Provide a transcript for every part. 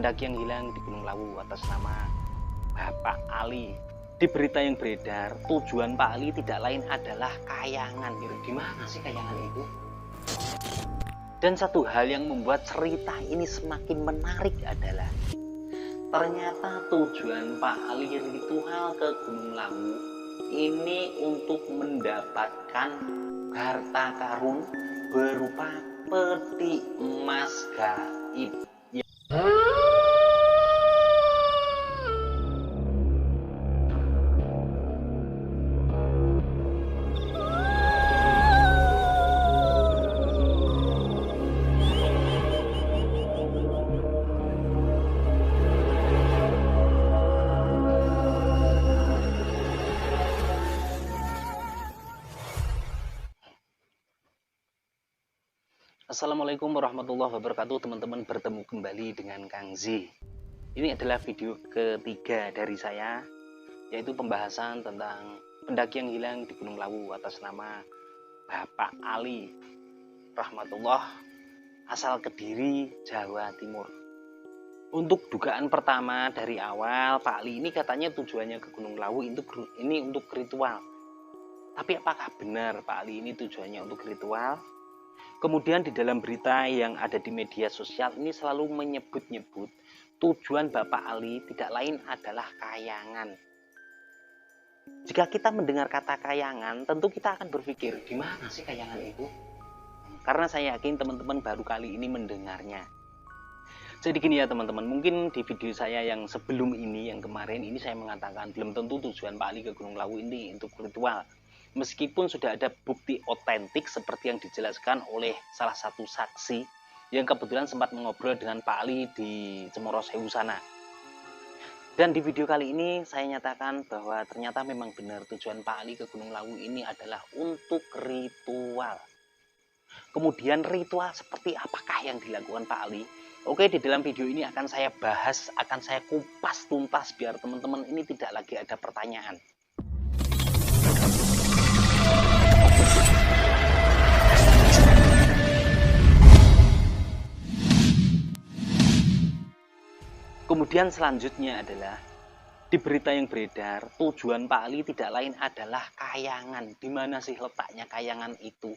pendaki yang hilang di Gunung Lawu atas nama Bapak Ali. Di berita yang beredar, tujuan Pak Ali tidak lain adalah Kayangan. Di mana sih Kayangan itu? Dan satu hal yang membuat cerita ini semakin menarik adalah ternyata tujuan Pak Ali ritual ke Gunung Lawu ini untuk mendapatkan harta karun berupa peti emas gaib. Assalamualaikum warahmatullahi wabarakatuh, teman-teman. Bertemu kembali dengan Kang Z. Ini adalah video ketiga dari saya, yaitu pembahasan tentang pendaki yang hilang di Gunung Lawu atas nama Bapak Ali rahmatullah, asal Kediri, Jawa Timur. Untuk dugaan pertama dari awal, Pak Ali ini katanya tujuannya ke Gunung Lawu ini untuk ritual. Tapi apakah benar Pak Ali ini tujuannya untuk ritual? Kemudian di dalam berita yang ada di media sosial ini selalu menyebut-nyebut tujuan Bapak Ali tidak lain adalah Kayangan. Jika kita mendengar kata Kayangan, tentu kita akan berpikir, di mana sih Kayangan itu? Karena saya yakin teman-teman baru kali ini mendengarnya. Jadi gini ya teman-teman, mungkin di video saya yang sebelum ini, yang kemarin ini saya mengatakan belum tentu tujuan Pak Ali ke Gunung Lawu ini untuk ritual. Meskipun sudah ada bukti otentik seperti yang dijelaskan oleh salah satu saksi yang kebetulan sempat mengobrol dengan Pak Ali di Cemoro Sewu sana. Dan di video kali ini saya nyatakan bahwa ternyata memang benar tujuan Pak Ali ke Gunung Lawu ini adalah untuk ritual. Kemudian ritual seperti apakah yang dilakukan Pak Ali? Oke, di dalam video ini akan saya bahas, akan saya kupas tuntas biar teman-teman ini tidak lagi ada pertanyaan. Kemudian selanjutnya adalah di berita yang beredar, tujuan Pak Ali tidak lain adalah Kayangan. Di mana sih letaknya Kayangan itu?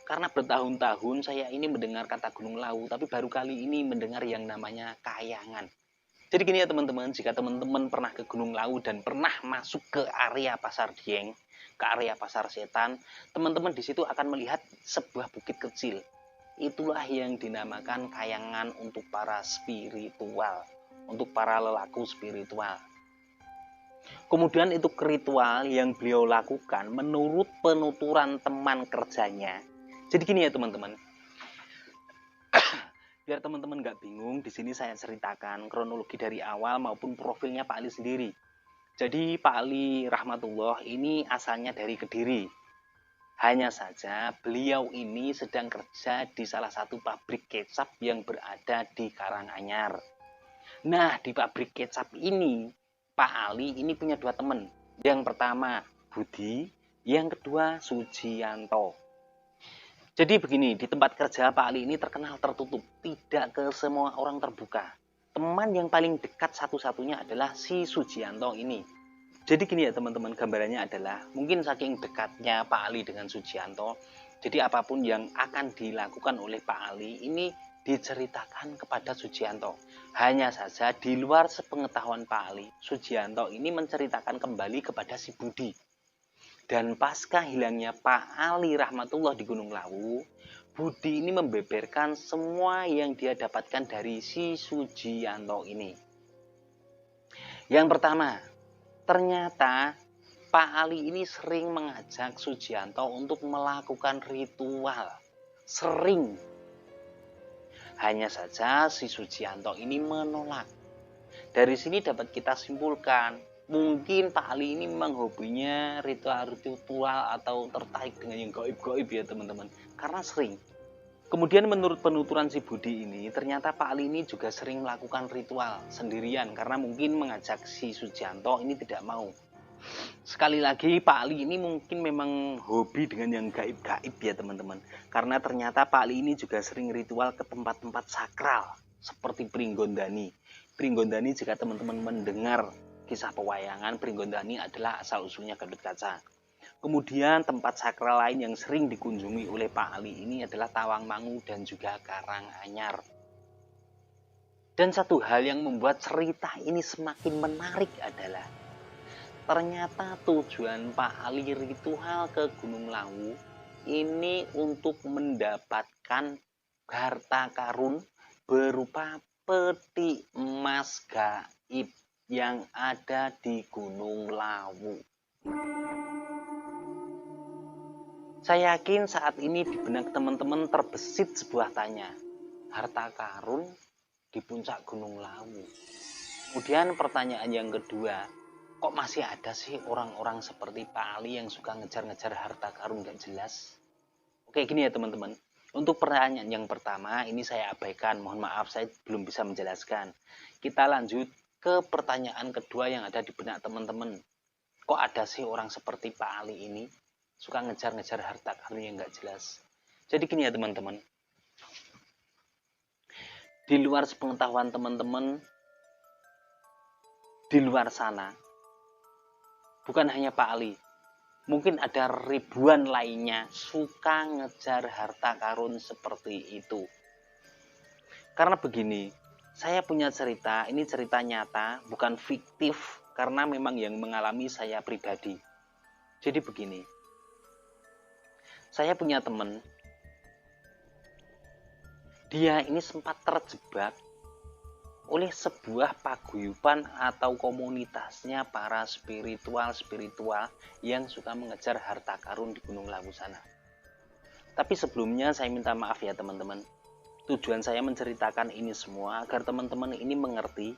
Karena bertahun-tahun saya ini mendengar kata Gunung Lawu, tapi baru kali ini mendengar yang namanya Kayangan. Jadi gini ya teman-teman, jika teman-teman pernah ke Gunung Lawu dan pernah masuk ke area Pasar Dieng, ke area Pasar Setan, teman-teman di situ akan melihat sebuah bukit kecil. Itulah yang dinamakan Kayangan untuk para spiritual, untuk para lelaku spiritual. Kemudian itu ritual yang beliau lakukan menurut penuturan teman kerjanya. Jadi gini ya teman-teman, biar teman-teman nggak bingung, di sini saya ceritakan kronologi dari awal maupun profilnya Pak Ali sendiri. Jadi Pak Ali rahmatullah ini asalnya dari Kediri. Hanya saja beliau ini sedang kerja di salah satu pabrik kecap yang berada di Karanganyar. Nah, di pabrik kecap ini, Pak Ali ini punya dua teman. Yang pertama, Budi. Yang kedua, Sujianto. Jadi begini, di tempat kerja Pak Ali ini terkenal tertutup. Tidak ke semua orang terbuka. Teman yang paling dekat satu-satunya adalah si Sujianto ini. Jadi gini ya teman-teman, gambarannya adalah mungkin saking dekatnya Pak Ali dengan Sujianto. Jadi apapun yang akan dilakukan oleh Pak Ali ini diceritakan kepada Sujianto. Hanya saja di luar sepengetahuan Pak Ali, Sujianto ini menceritakan kembali kepada si Budi. Dan pasca hilangnya Pak Ali rahmatullah di Gunung Lawu, Budi ini membeberkan semua yang dia dapatkan dari si Sujianto ini. Yang pertama, ternyata Pak Ali ini sering mengajak Sujianto untuk melakukan ritual. Sering. Hanya saja si Sujianto ini menolak. Dari sini dapat kita simpulkan, mungkin Pak Ali ini memang hobinya ritual-ritual atau tertarik dengan yang gaib-gaib ya teman-teman. Karena sering. Kemudian menurut penuturan si Budi ini, ternyata Pak Ali ini juga sering melakukan ritual sendirian. Karena mungkin mengajak si Sujianto ini tidak mau. Sekali lagi Pak Ali ini mungkin memang hobi dengan yang gaib-gaib ya teman-teman. Karena ternyata Pak Ali ini juga sering ritual ke tempat-tempat sakral seperti Pringgondani. Pringgondani, jika teman-teman mendengar kisah pewayangan, Pringgondani adalah asal-usulnya Gatut Kaca. Kemudian tempat sakral lain yang sering dikunjungi oleh Pak Ali ini adalah Tawangmangu dan juga Karanganyar. Dan satu hal yang membuat cerita ini semakin menarik adalah ternyata tujuan Pak Ali ritual ke Gunung Lawu ini untuk mendapatkan harta karun berupa peti emas gaib yang ada di Gunung Lawu. Saya yakin saat ini di benak teman-teman terbesit sebuah tanya, harta karun di puncak Gunung Lawu. Kemudian pertanyaan yang kedua, kok masih ada sih orang-orang seperti Pak Ali yang suka ngejar-ngejar harta karun gak jelas? Oke, gini ya teman-teman. Untuk pertanyaan yang pertama, ini saya abaikan. Mohon maaf, saya belum bisa menjelaskan. Kita lanjut ke pertanyaan kedua yang ada di benak teman-teman. Kok ada sih orang seperti Pak Ali ini suka ngejar-ngejar harta karun yang gak jelas? Jadi gini ya teman-teman. Di luar sepengetahuan teman-teman, di luar sana, bukan hanya Pak Ali, mungkin ada ribuan lainnya suka ngejar harta karun seperti itu. Karena begini, saya punya cerita, ini cerita nyata, bukan fiktif, karena memang yang mengalami saya pribadi. Jadi begini, saya punya teman, dia ini sempat terjebak oleh sebuah paguyuban atau komunitasnya para spiritual yang suka mengejar harta karun di Gunung Lawu sana. Tapi sebelumnya saya minta maaf ya teman-teman. Tujuan saya menceritakan ini semua agar teman-teman ini mengerti,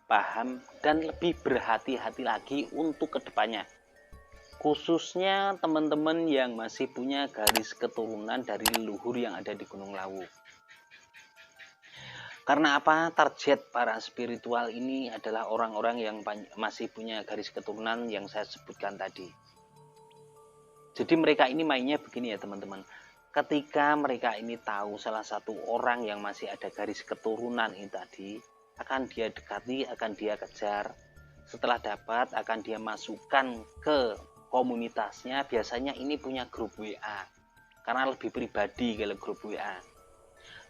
paham, dan lebih berhati-hati lagi untuk kedepannya. Khususnya teman-teman yang masih punya garis keturunan dari leluhur yang ada di Gunung Lawu. Karena apa? Target para spiritual ini adalah orang-orang yang masih punya garis keturunan yang saya sebutkan tadi. Jadi mereka ini mainnya begini ya teman-teman. Ketika mereka ini tahu salah satu orang yang masih ada garis keturunan ini tadi, akan dia dekati, akan dia kejar. Setelah dapat, akan dia masukkan ke komunitasnya. Biasanya ini punya grup WA. Karena lebih pribadi kalau grup WA.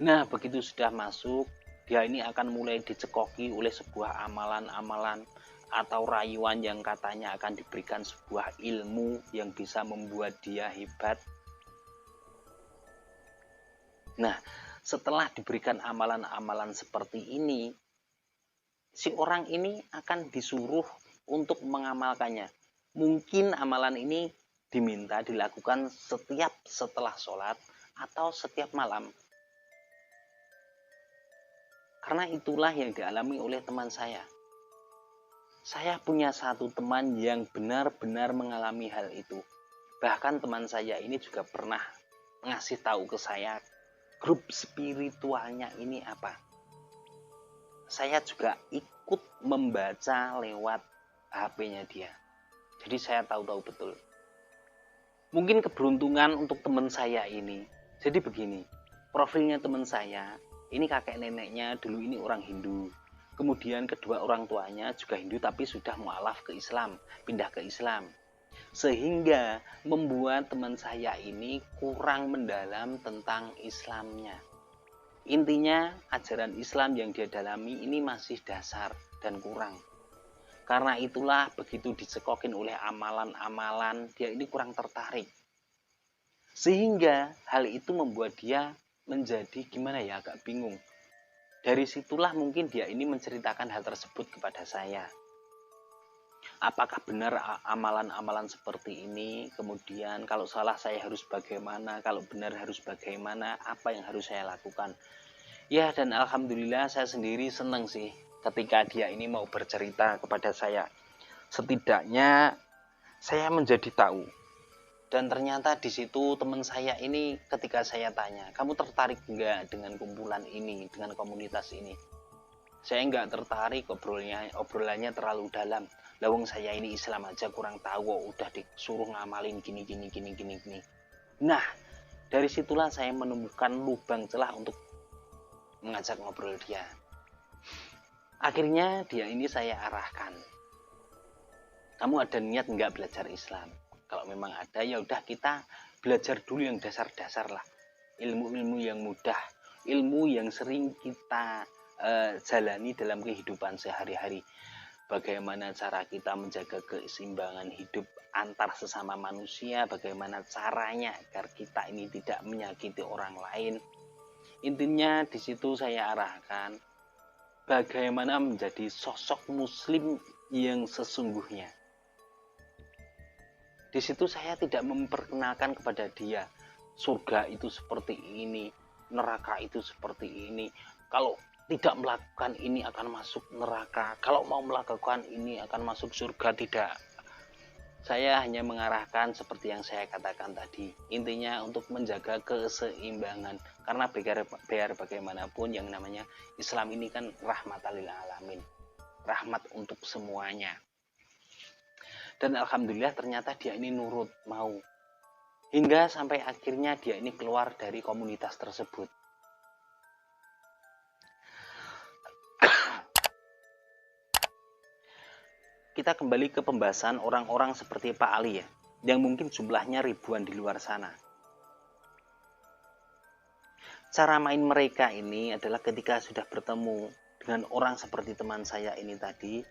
Nah, begitu sudah masuk, dia ini akan mulai dicekoki oleh sebuah amalan-amalan atau rayuan yang katanya akan diberikan sebuah ilmu yang bisa membuat dia hebat. Nah, setelah diberikan amalan-amalan seperti ini, si orang ini akan disuruh untuk mengamalkannya. Mungkin amalan ini diminta dilakukan setiap setelah sholat atau setiap malam. Karena itulah yang dialami oleh teman saya. Saya punya satu teman yang benar-benar mengalami hal itu. Bahkan teman saya ini juga pernah ngasih tahu ke saya grup spiritualnya ini apa. Saya juga ikut membaca lewat HP-nya dia. Jadi saya tahu-tahu betul. Mungkin keberuntungan untuk teman saya ini. Jadi begini, profilnya teman saya, ini kakek neneknya dulu ini orang Hindu. Kemudian kedua orang tuanya juga Hindu tapi sudah mualaf ke Islam, pindah ke Islam. Sehingga membuat teman saya ini kurang mendalam tentang Islamnya. Intinya ajaran Islam yang dia dalami ini masih dasar dan kurang. Karena itulah begitu dicekokin oleh amalan-amalan, dia ini kurang tertarik. Sehingga hal itu membuat dia menjadi gimana ya, agak bingung. Dari situlah mungkin dia ini menceritakan hal tersebut kepada saya. Apakah benar amalan-amalan seperti ini? Kemudian kalau salah saya harus bagaimana? Kalau benar harus bagaimana? Apa yang harus saya lakukan? Ya, dan alhamdulillah saya sendiri senang sih ketika dia ini mau bercerita kepada saya. Setidaknya saya menjadi tahu. Dan ternyata di situ teman saya ini ketika saya tanya, kamu tertarik enggak dengan kumpulan ini, dengan komunitas ini? Saya enggak tertarik, obrolannya terlalu dalam. Lawang saya ini Islam aja kurang tahu kok udah disuruh ngamalin gini. Nah, dari situlah saya menemukan lubang celah untuk mengajak ngobrol dia. Akhirnya dia ini saya arahkan, kamu ada niat nggak belajar Islam? Kalau memang ada, ya udah kita belajar dulu yang dasar-dasar lah, ilmu-ilmu yang mudah, ilmu yang sering kita jalani dalam kehidupan sehari-hari. Bagaimana cara kita menjaga keseimbangan hidup antar sesama manusia, bagaimana caranya agar kita ini tidak menyakiti orang lain. Intinya di situ saya arahkan bagaimana menjadi sosok muslim yang sesungguhnya. Di situ saya tidak memperkenalkan kepada dia surga itu seperti ini, neraka itu seperti ini. Kalau tidak melakukan ini akan masuk neraka, kalau mau melakukan ini akan masuk surga. Tidak, saya hanya mengarahkan seperti yang saya katakan tadi, intinya untuk menjaga keseimbangan, karena biar bagaimanapun yang namanya Islam ini kan rahmatan lil alamin, rahmat untuk semuanya. Dan alhamdulillah ternyata dia ini nurut mau, hingga sampai akhirnya dia ini keluar dari komunitas tersebut. Kita kembali ke pembahasan orang-orang seperti Pak Ali ya, yang mungkin jumlahnya ribuan di luar sana. Cara main mereka ini adalah ketika sudah bertemu dengan orang seperti teman saya ini tadi,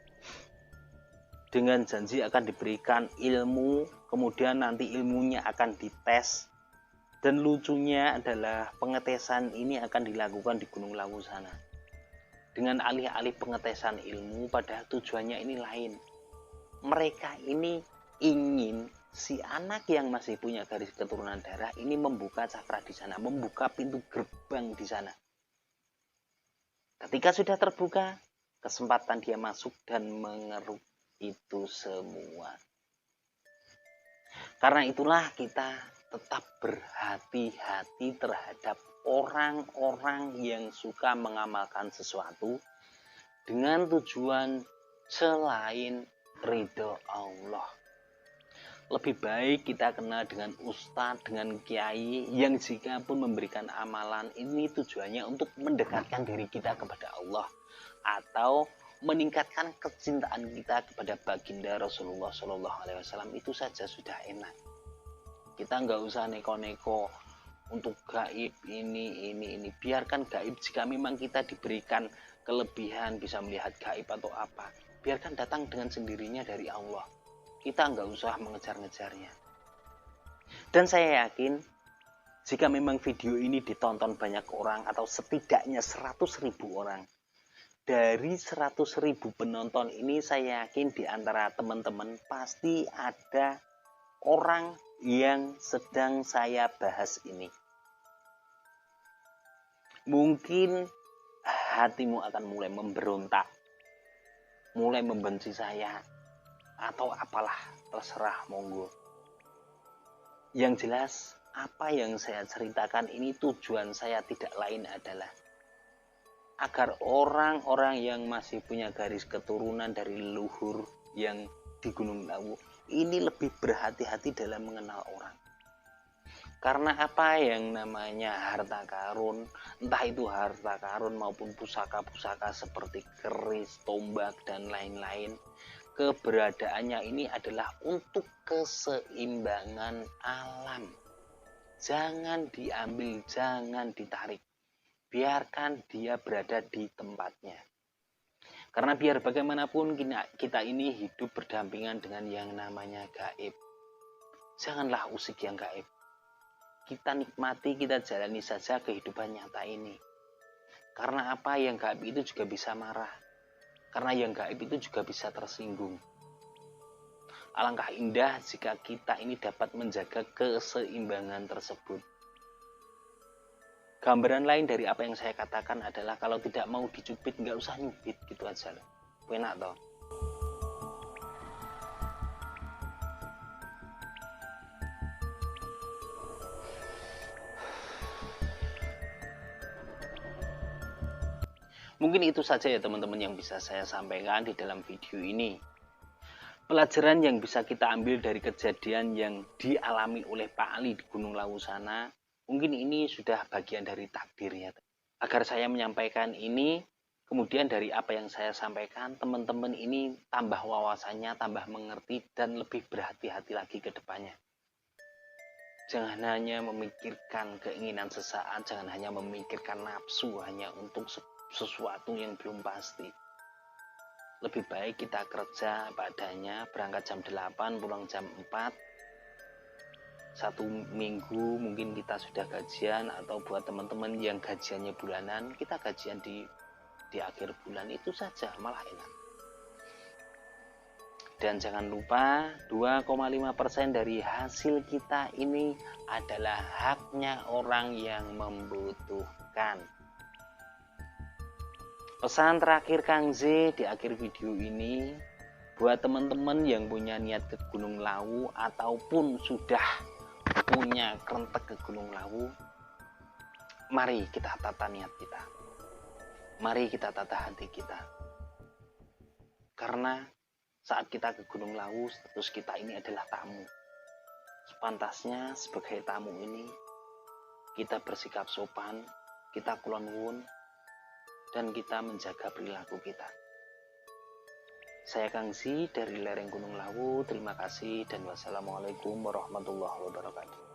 dengan janji akan diberikan ilmu, kemudian nanti ilmunya akan dites. Dan lucunya adalah pengetesan ini akan dilakukan di Gunung Lawu sana. Dengan alih-alih pengetesan ilmu, padahal tujuannya ini lain. Mereka ini ingin si anak yang masih punya garis keturunan darah ini membuka cakra di sana, membuka pintu gerbang di sana. Ketika sudah terbuka, kesempatan dia masuk dan mengeruk itu semua. Karena itulah kita tetap berhati-hati terhadap orang-orang yang suka mengamalkan sesuatu dengan tujuan selain ridho Allah. Lebih baik kita kenal dengan ustadz, dengan kiai yang jika pun memberikan amalan ini tujuannya untuk mendekatkan diri kita kepada Allah atau meningkatkan kecintaan kita kepada baginda Rasulullah SAW, itu saja sudah enak. Kita nggak usah neko-neko untuk gaib ini. Biarkan gaib, jika memang kita diberikan kelebihan bisa melihat gaib atau apa, biarkan datang dengan sendirinya dari Allah. Kita nggak usah mengejar-ngejarnya. Dan saya yakin jika memang video ini ditonton banyak orang atau setidaknya 100.000 orang, dari 100.000 penonton ini saya yakin di antara teman-teman pasti ada orang yang sedang saya bahas ini. Mungkin hatimu akan mulai memberontak, mulai membenci saya, atau apalah, terserah, monggo. Yang jelas, apa yang saya ceritakan ini tujuan saya tidak lain adalah agar orang-orang yang masih punya garis keturunan dari leluhur yang di Gunung Lawu ini lebih berhati-hati dalam mengenal orang. Karena apa yang namanya harta karun, entah itu harta karun maupun pusaka-pusaka seperti keris, tombak, dan lain-lain, keberadaannya ini adalah untuk keseimbangan alam. Jangan diambil, jangan ditarik. Biarkan dia berada di tempatnya. Karena biar bagaimanapun kita ini hidup berdampingan dengan yang namanya gaib. Janganlah usik yang gaib. Kita nikmati, kita jalani saja kehidupan nyata ini. Karena apa, yang gaib itu juga bisa marah. Karena yang gaib itu juga bisa tersinggung. Alangkah indah jika kita ini dapat menjaga keseimbangan tersebut. Gambaran lain dari apa yang saya katakan adalah kalau tidak mau dicubit, nggak usah nyubit, gitu aja lah. Enak toh. Mungkin itu saja ya teman-teman yang bisa saya sampaikan di dalam video ini. Pelajaran yang bisa kita ambil dari kejadian yang dialami oleh Pak Ali di Gunung Lawu sana, mungkin ini sudah bagian dari takdirnya. Agar saya menyampaikan ini, Kemudian dari apa yang saya sampaikan, teman-teman ini tambah wawasannya, tambah mengerti, dan lebih berhati-hati lagi ke depannya. Jangan hanya memikirkan keinginan sesaat, jangan hanya memikirkan nafsu hanya untuk sesuatu yang belum pasti. Lebih baik kita kerja padanya, berangkat jam 8, pulang jam 4. Satu minggu mungkin kita sudah gajian, atau buat teman-teman yang gajiannya bulanan, kita gajian di akhir bulan, itu saja malah enak. Dan jangan lupa 2,5% dari hasil kita ini adalah haknya orang yang membutuhkan. Pesan terakhir Kang Z di akhir video ini, buat teman-teman yang punya niat ke Gunung Lawu ataupun sudah punya kerentek ke Gunung Lawu, mari kita tata niat kita. Mari kita tata hati kita. Karena saat kita ke Gunung Lawu, status kita ini adalah tamu. Sepantasnya sebagai tamu ini, kita bersikap sopan, kita kulon wun, dan kita menjaga perilaku kita. Saya Kang Z dari lereng Gunung Lawu, terima kasih dan wassalamualaikum warahmatullahi wabarakatuh.